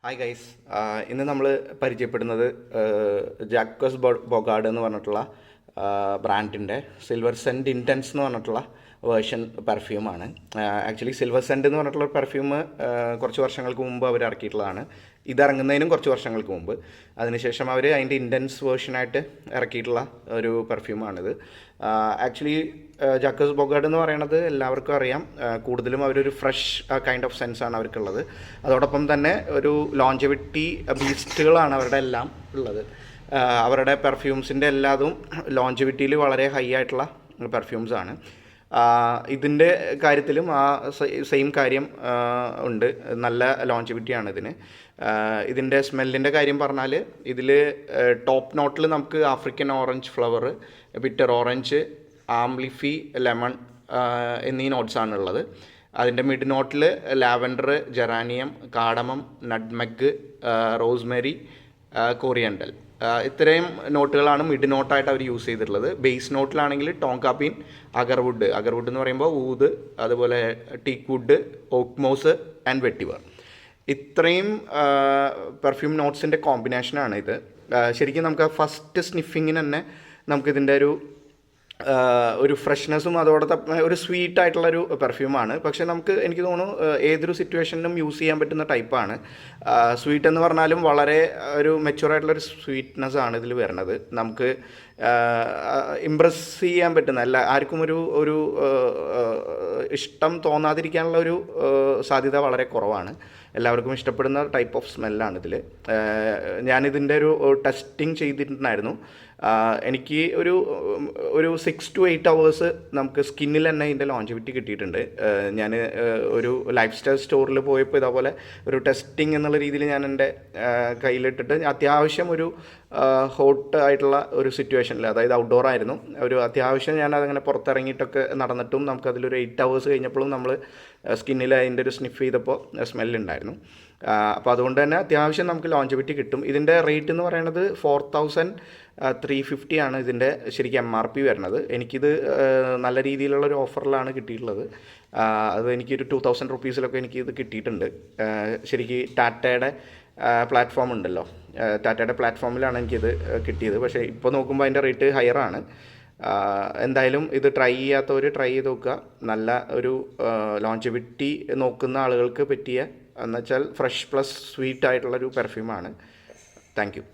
Hi guys, ഇന്ന് നമ്മൾ പരിചയപ്പെടുന്നത് ജാക്വസ് ബൊഗാർഡ് എന്ന് പറഞ്ഞിട്ടുള്ള ബ്രാൻഡിൻ്റെ സിൽവർ സെൻറ്റ് ഇൻറ്റൻസ് എന്ന് പറഞ്ഞിട്ടുള്ള വേർഷൻ പെർഫ്യൂമാണ്. ആക്ച്വലി സിൽവർ സെൻറ്റ് എന്ന് പറഞ്ഞിട്ടുള്ള പെർഫ്യൂം കുറച്ച് വർഷങ്ങൾക്ക് മുമ്പ് അവർ ഇറക്കിയിട്ടുള്ളതാണ്. ഇതിറങ്ങുന്നതിനും കുറച്ച് വർഷങ്ങൾക്ക് മുമ്പ്. അതിനുശേഷം അവർ അതിൻ്റെ ഇൻറ്റൻസ് വേർഷനായിട്ട് ഇറക്കിയിട്ടുള്ള ഒരു പെർഫ്യൂമാണിത്. ആക്ച്വലി ജാക്വസ് ബൊഗാർഡ് എന്ന് പറയുന്നത് എല്ലാവർക്കും അറിയാം. കൂടുതലും അവരൊരു ഫ്രഷ് കൈൻഡ് ഓഫ് സെൻസാണ് അവർക്കുള്ളത്. അതോടൊപ്പം തന്നെ ഒരു ലോഞ്ചവിറ്റി ബീസ്റ്റുകളാണ് അവരുടെ എല്ലാം ഉള്ളത്. അവരുടെ പെർഫ്യൂംസിൻ്റെ എല്ലാതും ലോഞ്ചവിറ്റിയിൽ വളരെ ഹൈ ആയിട്ടുള്ള പെർഫ്യൂംസാണ്. ഇതിൻ്റെ കാര്യത്തിലും ആ സെയിം കാര്യം ഉണ്ട്. നല്ല ലോഞ്ചവിറ്റിയാണ് ഇതിന്. ഇതിൻ്റെ സ്മെല്ലിൻ്റെ കാര്യം പറഞ്ഞാൽ ഇതിൽ ടോപ്പ് നോട്ടിൽ നമുക്ക് African orange flower, bitter orange, Amalfi, lemon എന്നീ നോട്ട്സാണ് ഉള്ളത്. അതിൻ്റെ മിഡ് നോട്ടിൽ lavender, geranium, cardamom, nutmeg, rosemary, coriander, ഇത്രയും നോട്ടുകളാണ് മിഡ് നോട്ടായിട്ട് അവർ യൂസ് ചെയ്തിട്ടുള്ളത്. ബേസ് നോട്ടിലാണെങ്കിൽ ടോങ്കാപ്പീൻ, അഗർവുഡ് എന്ന് പറയുമ്പോൾ ഊത്, അതുപോലെ ടീക്ക് വുഡ്, ഓക്മോസ് ആൻഡ് വെട്ടിവർ, ഇത്രയും പെർഫ്യൂം നോട്ട്സിൻ്റെ കോമ്പിനേഷനാണ് ഇത്. ശരിക്കും നമുക്ക് ഫസ്റ്റ് സ്നിഫിങ്ങിന് തന്നെ നമുക്കിതിൻ്റെ ഒരു ഫ്രഷ്നെസ്സും അതോടൊപ്പം ഒരു സ്വീറ്റ് ആയിട്ടുള്ളൊരു പെർഫ്യൂമാണ്. പക്ഷേ എനിക്ക് തോന്നുന്നു ഏതൊരു സിറ്റുവേഷനിലും യൂസ് ചെയ്യാൻ പറ്റുന്ന ടൈപ്പാണ്. സ്വീറ്റ് എന്ന് പറഞ്ഞാലും വളരെ ഒരു മെച്യൂറായിട്ടുള്ളൊരു സ്വീറ്റ്നെസ് ആണ് ഇതിൽ വരുന്നത്. നമുക്ക് ഇമ്പ്രസ് ചെയ്യാൻ പറ്റുന്ന ആർക്കും ഒരു ഇഷ്ടം തോന്നാതിരിക്കാനുള്ള ഒരു സാധ്യത വളരെ കുറവാണ്. എല്ലാവർക്കും ഇഷ്ടപ്പെടുന്ന ടൈപ്പ് ഓഫ് സ്മെല്ലാണിതിൽ. ഞാനിതിൻ്റെ ഒരു ടെസ്റ്റിംഗ് ചെയ്തിട്ടുണ്ടായിരുന്നു. എനിക്ക് ഒരു 6 to 8 hours നമുക്ക് സ്കിന്നിൽ തന്നെ ഇതിൻ്റെ ലോഞ്ചിവിറ്റി കിട്ടിയിട്ടുണ്ട്. ഞാൻ ഒരു ലൈഫ് സ്റ്റൈൽ സ്റ്റോറിൽ പോയപ്പോൾ ഇതേപോലെ ഒരു ടെസ്റ്റിംഗ് എന്നുള്ള രീതിയിൽ ഞാൻ എൻ്റെ കയ്യിലിട്ടിട്ട് അത്യാവശ്യം ഒരു ഹോട്ട് ആയിട്ടുള്ള ഒരു സിറ്റുവേഷനിൽ, അതായത് ഔട്ട്ഡോർ ആയിരുന്നു, ഒരു അത്യാവശ്യം ഞാനതങ്ങനെ പുറത്തിറങ്ങിയിട്ടൊക്കെ നടന്നിട്ടും നമുക്കതിലൊരു 8 hours കഴിഞ്ഞപ്പോഴും നമ്മൾ സ്കിന്നിൽ അതിൻ്റെ ഒരു സ്നിഫ് ചെയ്തപ്പോൾ സ്മെല്ലുണ്ടായിരുന്നു. അപ്പോൾ അതുകൊണ്ട് തന്നെ അത്യാവശ്യം നമുക്ക് ലോഞ്ചിവിറ്റി കിട്ടും. ഇതിൻ്റെ റേറ്റ് എന്ന് പറയുന്നത് 4350 ആണ് ഇതിൻ്റെ ശരിക്കും MRP വരുന്നത്. എനിക്കിത് നല്ല രീതിയിലുള്ളൊരു ഓഫറിലാണ് കിട്ടിയിട്ടുള്ളത്. അത് എനിക്കൊരു 2000 rupees എനിക്കിത് കിട്ടിയിട്ടുണ്ട്. ശരിക്കും ടാറ്റയുടെ പ്ലാറ്റ്ഫോം ഉണ്ടല്ലോ, ടാറ്റയുടെ പ്ലാറ്റ്ഫോമിലാണ് എനിക്കിത് കിട്ടിയത്. പക്ഷേ ഇപ്പോൾ നോക്കുമ്പോൾ അതിൻ്റെ റേറ്റ് ഹയറാണ്. എന്തായാലും ഇത് ട്രൈ ചെയ്യാത്തവർ ട്രൈ ചെയ്ത് നോക്കുക. നല്ല ഒരു ലോഞ്ചിവിറ്റി നോക്കുന്ന ആളുകൾക്ക് പറ്റിയ, എന്നുവെച്ചാൽ ഫ്രഷ് പ്ലസ് സ്വീറ്റ് ആയിട്ടുള്ളൊരു പെർഫ്യൂമാണ്. Thank you.